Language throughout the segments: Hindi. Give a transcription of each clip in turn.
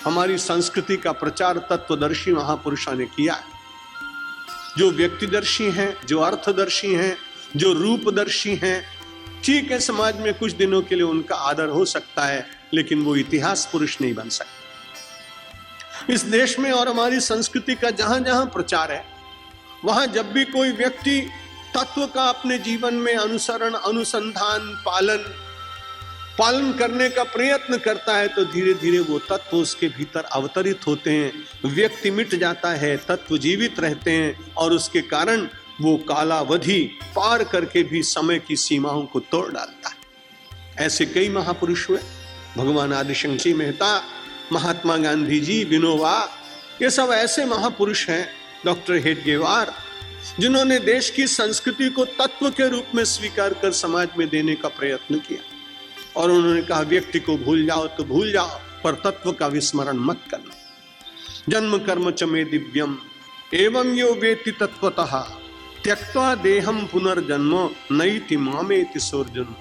हमारी संस्कृति का प्रचार तत्वदर्शी महापुरुषों ने किया है। जो व्यक्तिदर्शी हैं, जो अर्थदर्शी हैं, जो रूपदर्शी हैं, ठीक है समाज में कुछ दिनों के लिए उनका आदर हो सकता है, लेकिन वो इतिहास पुरुष नहीं बन सकते। इस देश में और हमारी संस्कृति का जहां जहां प्रचार है, वहां जब भी कोई व्यक्ति तत्व का अपने जीवन में अनुसरण, अनुसंधान, पालन करने का प्रयत्न करता है, तो धीरे धीरे वो तत्व उसके भीतर अवतरित होते हैं, व्यक्ति मिट जाता है, तत्व जीवित रहते हैं, और उसके कारण वो कालावधि पार करके भी समय की सीमाओं को तोड़ डालता है। ऐसे कई महापुरुष हुए, भगवान आदिशंकर मेहता, महात्मा गांधी जी, विनोबा, ये सब ऐसे महापुरुष हैं, डॉक्टर हेडगेवार, जिन्होंने देश की संस्कृति को तत्व के रूप में स्वीकार कर समाज में देने का प्रयत्न किया। और उन्होंने कहा व्यक्ति को भूल जाओ तो भूल जाओ, पर तत्व का विस्मरण मत करना। जन्म कर्म च मे दिव्यम एवं यो वेति तत्वतः त्यक्त्वा देहम पुनर्जन्म नैति मामेति सोर्जुन।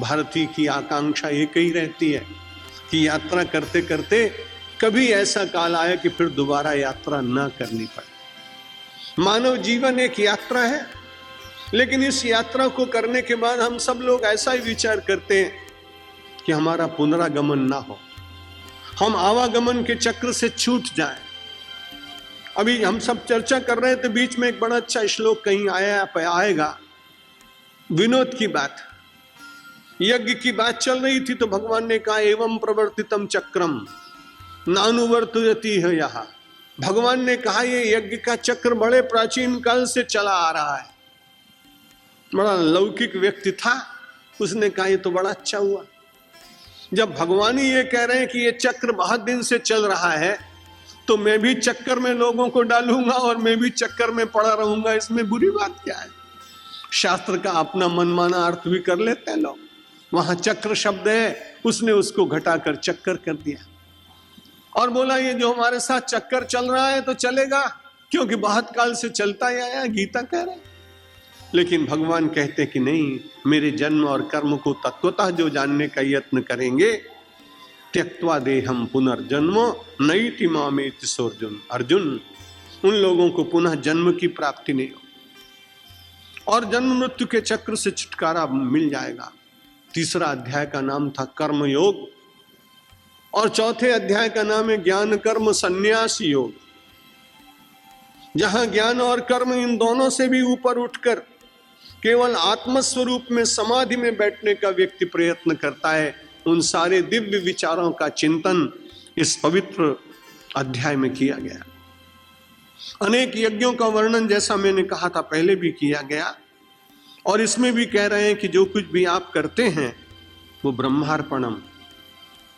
भारतीय की आकांक्षा एक ही रहती है कि यात्रा करते करते कभी ऐसा काल आए कि फिर दोबारा यात्रा ना करनी पड़े। मानव जीवन एक यात्रा है, लेकिन इस यात्रा को करने के बाद हम सब लोग ऐसा ही विचार करते हैं कि हमारा पुनरागमन ना हो, हम आवागमन के चक्र से छूट जाएं। अभी हम सब चर्चा कर रहे थे, बीच में एक बड़ा अच्छा श्लोक कहीं आएगा, विनोद की बात, यज्ञ की बात चल रही थी, तो भगवान ने कहा एवं प्रवर्तितम चक्रम नानुवर्तयति है। यह भगवान ने कहा ये यज्ञ का चक्र बड़े प्राचीन काल से चला आ रहा है। बड़ा लौकिक व्यक्ति था, उसने कहा ये तो बड़ा अच्छा हुआ। जब भगवान ही ये कह रहे हैं कि ये चक्र बहुत दिन से चल रहा है, तो मैं भी चक्कर में लोगों को डालूंगा और मैं भी चक्कर में पड़ा रहूंगा, इसमें बुरी बात क्या है। शास्त्र का अपना मनमाना अर्थ भी कर लेते हैं लोग। वहां चक्र शब्द है, उसने उसको घटाकर चक्कर कर दिया और बोला ये जो हमारे साथ चक्कर चल रहा है तो चलेगा, क्योंकि बहुत काल से चलता ही आया, गीता कह रहे। लेकिन भगवान कहते कि नहीं, मेरे जन्म और कर्म को तत्वतः जो जानने का यत्न करेंगे, त्यक्त्वा देहम पुनर्जन्म नैति मामेति सोर्जुन। अर्जुन, उन लोगों को पुनः जन्म की प्राप्ति नहीं हो और जन्म मृत्यु के चक्र से छुटकारा मिल जाएगा। तीसरा अध्याय का नाम था कर्म योग और चौथे अध्याय का नाम है ज्ञान कर्म संन्यास योग, जहां ज्ञान और कर्म इन दोनों से भी ऊपर उठकर केवल आत्मस्वरूप में समाधि में बैठने का व्यक्ति प्रयत्न करता है। उन सारे दिव्य विचारों का चिंतन इस पवित्र अध्याय में किया गया। अनेक यज्ञों का वर्णन, जैसा मैंने कहा था पहले, भी किया गया और इसमें भी कह रहे हैं कि जो कुछ भी आप करते हैं वो ब्रह्मार्पणम,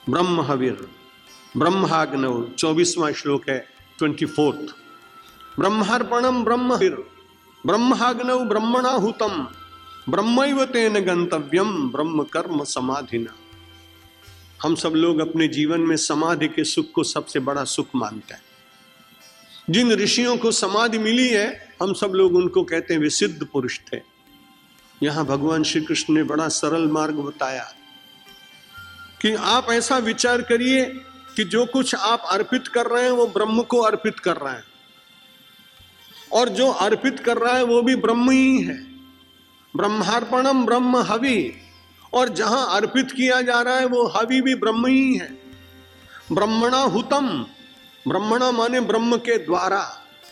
ब्रह्म हविर, ब्रह्माग्नौ, 24वां श्लोक है, 24th। ब्रह्मार्पणम ब्रह्म हविर ब्रह्माग्नौ ब्रह्मणाहुतम ब्रह्मैव तेन गंतव्यम ब्रह्म कर्म समाधिना। हम सब लोग अपने जीवन में समाधि के सुख को सबसे बड़ा सुख मानते हैं। जिन ऋषियों को समाधि मिली है, हम सब लोग उनको कहते हैं वे सिद्ध पुरुष थे। यहां भगवान श्री कृष्ण ने बड़ा सरल मार्ग बताया कि आप ऐसा विचार करिए कि जो कुछ आप अर्पित कर रहे हैं वो ब्रह्म को अर्पित कर रहे हैं, और जो अर्पित कर रहा है वो भी ब्रह्म ही है। ब्रह्मार्पणम ब्रह्म हवि, और जहां अर्पित किया जा रहा है वो हवि भी ब्रह्म ही है। ब्रह्मणा हुतम, ब्रह्मणा माने ब्रह्म के द्वारा।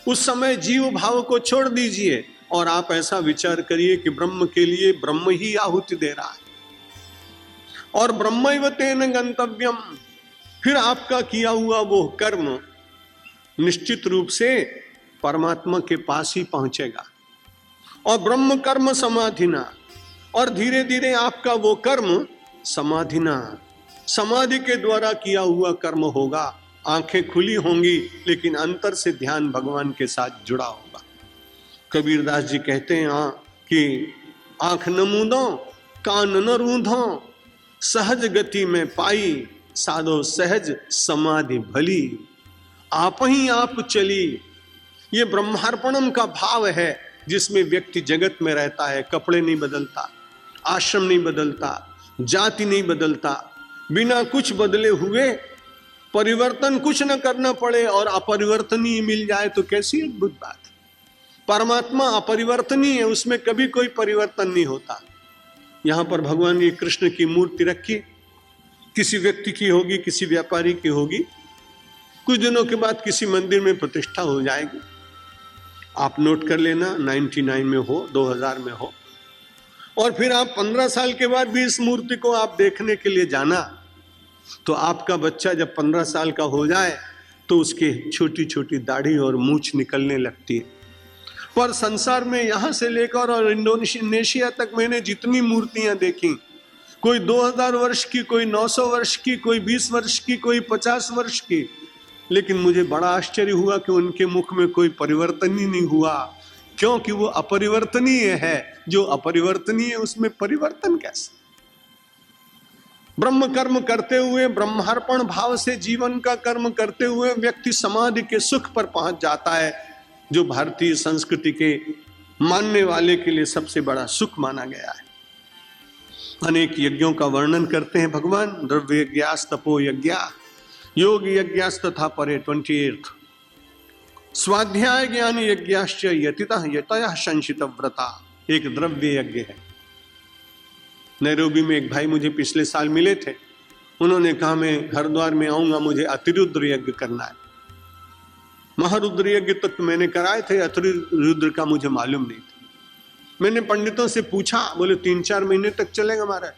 उस समय जीव भाव को छोड़ दीजिए और आप ऐसा विचार करिए कि ब्रह्म के लिए ब्रह्म ही आहुति दे रहा है, और ब्रह्मैव तेन गंतव्यम, फिर आपका किया हुआ वो कर्म निश्चित रूप से परमात्मा के पास ही पहुंचेगा। और ब्रह्म कर्म समाधिना, और धीरे धीरे आपका वो कर्म समाधिना, समाधि के द्वारा किया हुआ कर्म होगा। आंखें खुली होंगी लेकिन अंतर से ध्यान भगवान के साथ जुड़ा होगा। कबीरदास जी कहते हैं कि आंख न मूंदो कान न रूंधो, सहज गति में पाई साधो सहज समाधि भली, आप ही आप चली। ये ब्रह्मार्पणम का भाव है, जिसमें व्यक्ति जगत में रहता है, कपड़े नहीं बदलता, आश्रम नहीं बदलता, जाति नहीं बदलता, बिना कुछ बदले हुए परिवर्तन कुछ न करना पड़े और अपरिवर्तनीय मिल जाए तो कैसी अद्भुत बात। परमात्मा अपरिवर्तनीय है, उसमें कभी कोई परिवर्तन नहीं होता। यहां पर भगवान ये कृष्ण की मूर्ति रखी, किसी व्यक्ति की होगी, किसी व्यापारी की होगी, कुछ दिनों के बाद किसी मंदिर में प्रतिष्ठा हो जाएगी। आप नोट कर लेना, 99 में हो, 2000 में हो, और फिर आप 15 साल के बाद भी इस मूर्ति को आप देखने के लिए जाना, तो आपका बच्चा जब 15 साल का हो जाए तो उसकी छोटी छोटी दाढ़ी और मूछ निकलने लगती है। पर संसार में यहां से लेकर और इंडोनेशिया तक मैंने जितनी मूर्तियां देखी, कोई 2000 वर्ष की, कोई 900 वर्ष की, कोई 20 वर्ष की, कोई 50 वर्ष की, लेकिन मुझे बड़ा आश्चर्य हुआ कि उनके मुख में कोई परिवर्तन ही नहीं हुआ, क्योंकि वो अपरिवर्तनीय है। जो अपरिवर्तनीय है उसमें परिवर्तन कैसे? ब्रह्म कर्म करते हुए, ब्रह्मार्पण भाव से जीवन का कर्म करते हुए व्यक्ति समाधि के सुख पर पहुंच जाता है, जो भारतीय संस्कृति के मानने वाले के लिए सबसे बड़ा सुख माना गया है। अनेक यज्ञों का वर्णन करते हैं भगवान, द्रव्य यज्ञास तपो यज्ञा योग यज्ञास तथा परे 28 स्वाध्याय ज्ञान यज्ञाश्च यतितः यतयः संशित व्रता। एक द्रव्य यज्ञ है। नैरोबी में एक भाई मुझे पिछले साल मिले थे, उन्होंने कहा मैं हरिद्वार में आऊंगा, मुझे अतिरुद्र यज्ञ करना है। महारुद्र यज्ञ तक मैंने कराए थे, अतिरुद्र का मुझे मालूम नहीं था। मैंने पंडितों से पूछा, बोले 3-4 महीने तक चलेगा हमारा,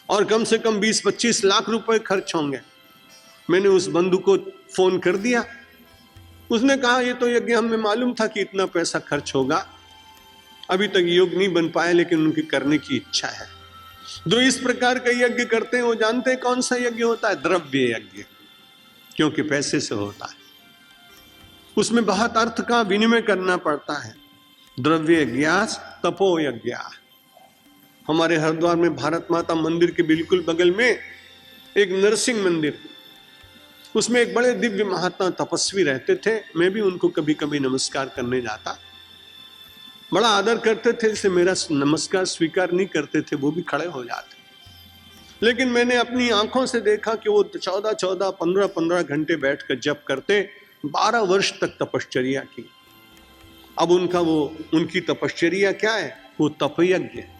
और कम से कम 20-25 लाख रुपए खर्च होंगे। मैंने उस बंधु को फोन कर दिया, उसने कहा ये तो यज्ञ हमें मालूम था कि इतना पैसा खर्च होगा, अभी तक योग नहीं बन पाया, लेकिन उनकी करने की इच्छा है। जो इस प्रकार का यज्ञ करते हैं वो जानते हैं कौन सा यज्ञ होता है? द्रव्य यज्ञ, क्योंकि पैसे से होता है, उसमें बहुत अर्थ का विनिमय करना पड़ता है। द्रव्य यज्ञास तपो यज्ञ। हमारे हरिद्वार में भारत माता मंदिर के बिल्कुल बगल में एक नरसिंह मंदिर, उसमें एक बड़े दिव्य महात्मा तपस्वी रहते थे। मैं भी उनको कभी कभी नमस्कार करने जाता, बड़ा आदर करते थे, इससे मेरा नमस्कार स्वीकार नहीं करते थे, वो भी खड़े हो जाते। लेकिन मैंने अपनी आंखों से देखा कि वो 14-14, 15-15 घंटे बैठकर जप करते, 12 वर्ष तक तपश्चर्या की। अब उनकी तपश्चर्या क्या है? वो तपयज्ञ है।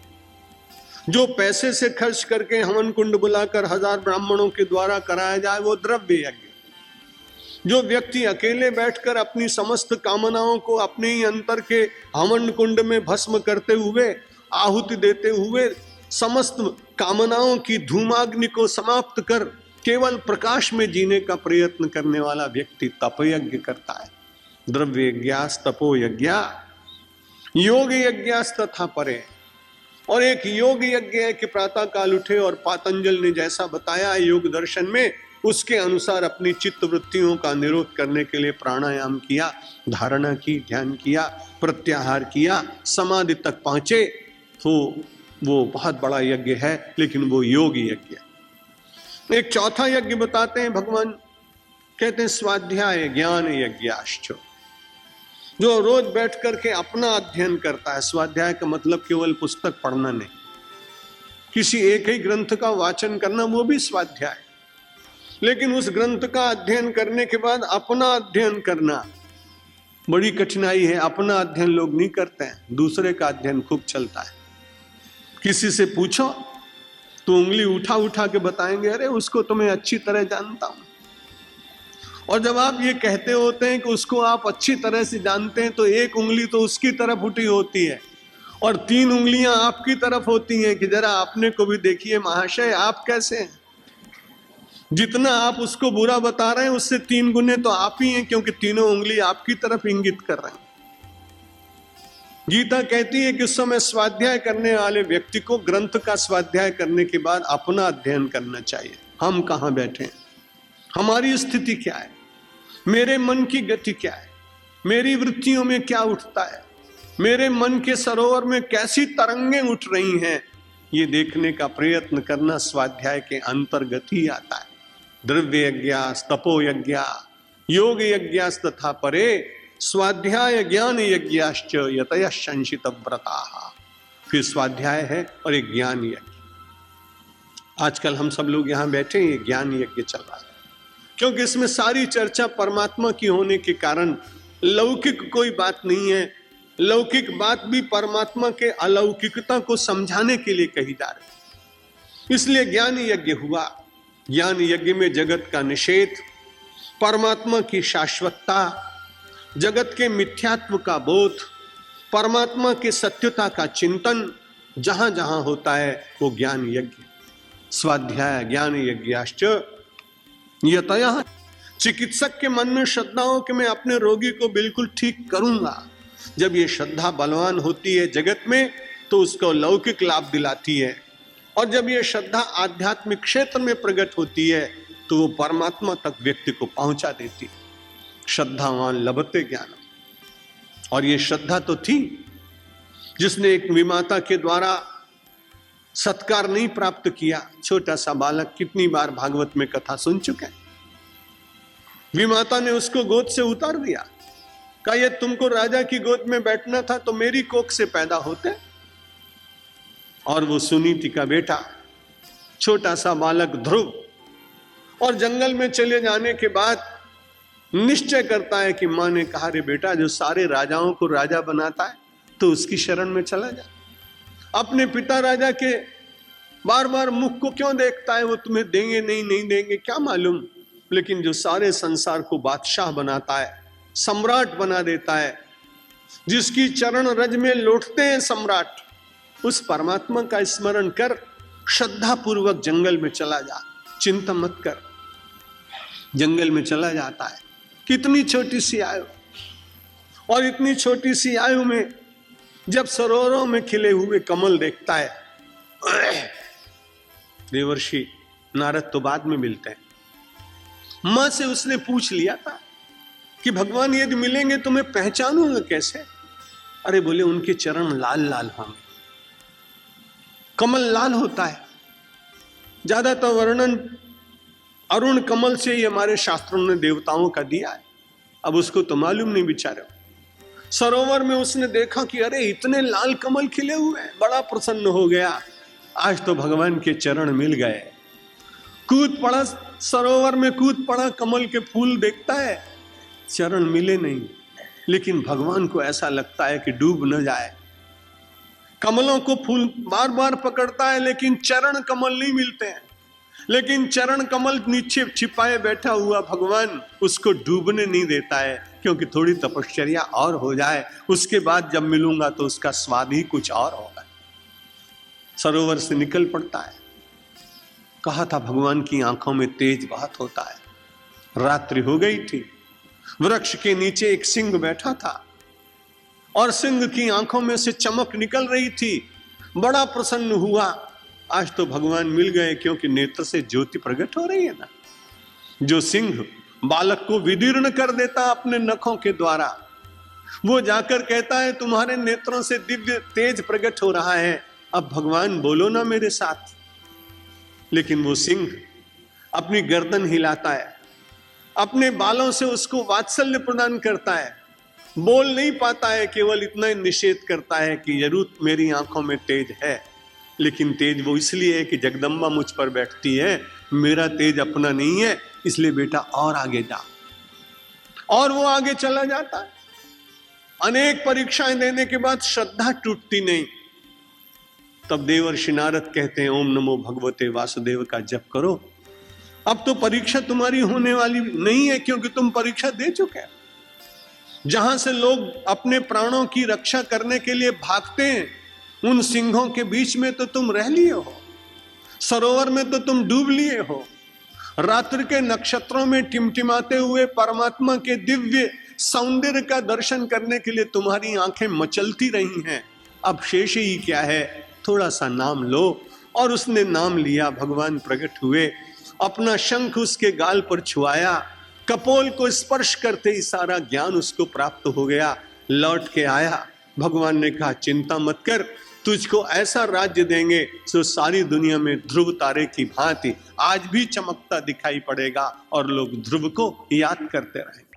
जो पैसे से खर्च करके हवन कुंड बुलाकर 1000 ब्राह्मणों के द्वारा कराया जाए वो द्रव्य यज्ञ। जो व्यक्ति अकेले बैठकर अपनी समस्त कामनाओं को अपने ही अंतर के हवन कुंड में भस्म करते हुए, आहुति देते हुए, समस्त कामनाओं की धूमाग्नि को समाप्त कर केवल प्रकाश में जीने का प्रयत्न करने वाला व्यक्ति तपयज्ञ करता है। द्रव्य यज्ञास तपो यज्ञा योग यज्ञास तथा परे। और एक योग यज्ञ है कि प्रातः काल उठे और पातंजल ने जैसा बताया योग दर्शन में, उसके अनुसार अपनी चित्त वृत्तियों का निरोध करने के लिए प्राणायाम किया, धारणा की, ध्यान किया, प्रत्याहार किया, समाधि तक पहुंचे, तो वो बहुत बड़ा यज्ञ है, लेकिन वो योग यज्ञ है। एक चौथा यज्ञ बताते हैं भगवान, कहते हैं स्वाध्याय ज्ञान यज्ञाश्च। जो रोज बैठ करके अपना अध्ययन करता है, स्वाध्याय का मतलब केवल पुस्तक पढ़ना नहीं, किसी एक ही ग्रंथ का वाचन करना, वो भी स्वाध्याय। लेकिन उस ग्रंथ का अध्ययन करने के बाद अपना अध्ययन करना बड़ी कठिनाई है। अपना अध्ययन लोग नहीं करते हैं, दूसरे का अध्ययन खूब चलता है। किसी से पूछो तो उंगली उठा उठा के बताएंगे, अरे उसको तो मैं अच्छी तरह जानता हूं। और जब आप ये कहते होते हैं कि उसको आप अच्छी तरह से जानते हैं, तो एक उंगली तो उसकी तरफ उठी होती है और 3 उंगलियां आपकी तरफ होती हैं कि जरा अपने को भी देखिए महाशय, आप कैसे हैं। जितना आप उसको बुरा बता रहे हैं उससे 3 गुने तो आप ही हैं, क्योंकि तीनों उंगली आपकी तरफ इंगित कर रहे हैं। गीता कहती है कि उस समय स्वाध्याय करने वाले व्यक्ति को ग्रंथ का स्वाध्याय करने के बाद अपना अध्ययन करना चाहिए। हम कहां बैठे हैं, हमारी स्थिति क्या है, मेरे मन की गति क्या है, मेरी वृत्तियों में क्या उठता है, मेरे मन के सरोवर में कैसी तरंगें उठ रही हैं, ये देखने का प्रयत्न करना स्वाध्याय के अंतर्गत ही आता है। द्रव्य यज्ञास तपो यज्ञा योग यज्ञास तथा परे स्वाध्याय ज्ञान यज्ञाश्च यतयः संशित व्रताः। फिर स्वाध्याय है और एक ज्ञान यज्ञ। आजकल हम सब लोग यहां बैठे, ये ज्ञान यज्ञ चल रहा है। क्योंकि इसमें सारी चर्चा परमात्मा की होने के कारण लौकिक कोई बात नहीं है। लौकिक बात भी परमात्मा के अलौकिकता को समझाने के लिए कही जा रही, इसलिए ज्ञान यज्ञ हुआ। ज्ञान यज्ञ में जगत का निषेध, परमात्मा की शाश्वतता, जगत के मिथ्यात्व का बोध, परमात्मा के सत्यता का चिंतन जहां जहां होता है वो ज्ञान यज्ञ। स्वाध्याय ज्ञान यज्ञाश्च यतयः। चिकित्सक के मन में श्रद्धा हो कि मैं अपने रोगी को बिल्कुल ठीक करूंगा, जब ये श्रद्धा बलवान होती है जगत में तो उसको लौकिक लाभ दिलाती है, और जब ये श्रद्धा आध्यात्मिक क्षेत्र में प्रकट होती है तो वो परमात्मा तक व्यक्ति को पहुंचा देती है। श्रद्धावान लभते ज्ञान। और ये श्रद्धा तो थी जिसने एक विमाता के द्वारा सत्कार नहीं प्राप्त किया। छोटा सा बालक, कितनी बार भागवत में कथा सुन चुके हैं। विमाता ने उसको गोद से उतार दिया, कहा ये तुमको राजा की गोद में बैठना था तो मेरी कोख से पैदा होते। और वो सुनीति का बेटा, छोटा सा बालक ध्रुव, और जंगल में चले जाने के बाद निश्चय करता है कि मां ने कहा, रे बेटा जो सारे राजाओं को राजा बनाता है तो उसकी शरण में चला जा। अपने पिता राजा के बार बार मुख को क्यों देखता है, वो तुम्हें देंगे नहीं देंगे क्या मालूम, लेकिन जो सारे संसार को बादशाह बनाता है, सम्राट बना देता है, जिसकी चरण रज में लौटते हैं सम्राट, उस परमात्मा का स्मरण कर, श्रद्धा पूर्वक जंगल में चला जा, चिंता मत कर। जंगल में चला जाता है, कितनी छोटी सी आयु, और इतनी छोटी सी आयु में जब सरोवरों में खिले हुए कमल देखता है, देवर्षि नारद तो बाद में मिलते हैं, मां से उसने पूछ लिया था कि भगवान यदि मिलेंगे तो मैं पहचानूंगा कैसे। अरे बोले उनके चरण लाल लाल होंगे। कमल लाल होता है, ज्यादातर वर्णन अरुण कमल से ही हमारे शास्त्रों ने देवताओं का दिया है, अब उसको तो मालूम नहीं बेचारे। सरोवर में उसने देखा कि अरे इतने लाल कमल खिले हुए हैं, बड़ा प्रसन्न हो गया, आज तो भगवान के चरण मिल गए। कूद पड़ा, सरोवर में कूद पड़ा, कमल के फूल देखता है, चरण मिले नहीं, लेकिन भगवान को ऐसा लगता है कि डूब न जाए। कमलों को फूल बार बार पकड़ता है लेकिन चरण कमल नहीं मिलते हैं, लेकिन चरण कमल नीचे छिपाए बैठा हुआ भगवान उसको डूबने नहीं देता है, क्योंकि थोड़ी तपश्चर्या और हो जाए, उसके बाद जब मिलूंगा तो उसका स्वाद ही कुछ और होगा। सरोवर से निकल पड़ता है। कहा था भगवान की आंखों में तेज बहुत होता है। रात्रि हो गई थी, वृक्ष के नीचे एक सिंह बैठा था और सिंह की आंखों में से चमक निकल रही थी। बड़ा प्रसन्न हुआ, आज तो भगवान मिल गए, क्योंकि नेत्र से ज्योति प्रकट हो रही है ना। जो सिंह बालक को विदीर्ण कर देता अपने नखों के द्वारा, वो जाकर कहता है तुम्हारे नेत्रों से दिव्य तेज प्रकट हो रहा है, अब भगवान बोलो ना मेरे साथ। लेकिन वो सिंह अपनी गर्दन हिलाता है, अपने बालों से उसको वात्सल्य प्रदान करता है, बोल नहीं पाता है, केवल इतना ही निषेध करता है कि जरूर मेरी आंखों में तेज है, लेकिन तेज वो इसलिए है कि जगदम्बा मुझ पर बैठती है, मेरा तेज अपना नहीं है, इसलिए बेटा और आगे जा। और वो आगे चला जाता है। अनेक परीक्षाएं देने के बाद श्रद्धा टूटती नहीं। तब देवर्षि नारद कहते हैं ओम नमो भगवते वासुदेव का जप करो। अब तो परीक्षा तुम्हारी होने वाली नहीं है, क्योंकि तुम परीक्षा दे चुके हैं। जहां से लोग अपने प्राणों की रक्षा करने के लिए भागते हैं, उन सिंहों के बीच में तो तुम रह लिए हो, सरोवर में तो तुम डूब लिए हो, रात्रि के नक्षत्रों में टिमटिमाते हुए परमात्मा के दिव्य सौंदर्य का दर्शन करने के लिए तुम्हारी आंखें मचलती रही हैं। अब शेष ही क्या है, थोड़ा सा नाम लो। और उसने नाम लिया, भगवान प्रकट हुए, अपना शंख उसके गाल पर छुआया, कपोल को स्पर्श करते ही सारा ज्ञान उसको प्राप्त हो गया। लौट के आया, भगवान ने कहा चिंता मत कर, तुझको ऐसा राज्य देंगे जो सारी दुनिया में ध्रुव तारे की भांति आज भी चमकता दिखाई पड़ेगा और लोग ध्रुव को याद करते रहेंगे।